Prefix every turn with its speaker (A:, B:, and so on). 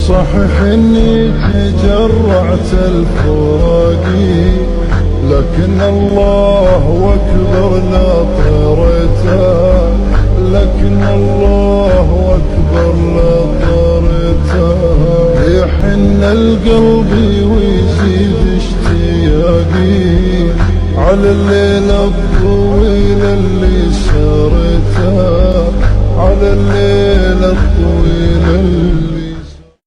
A: صحيح اني تجرعت الفراقي، لكن الله اكبر لا طريته، لكن الله اكبر لا طريته. يحن القلب ويزيد اشتياقي على الليل الطويل اللي سهرته، على الليل الطويل اللي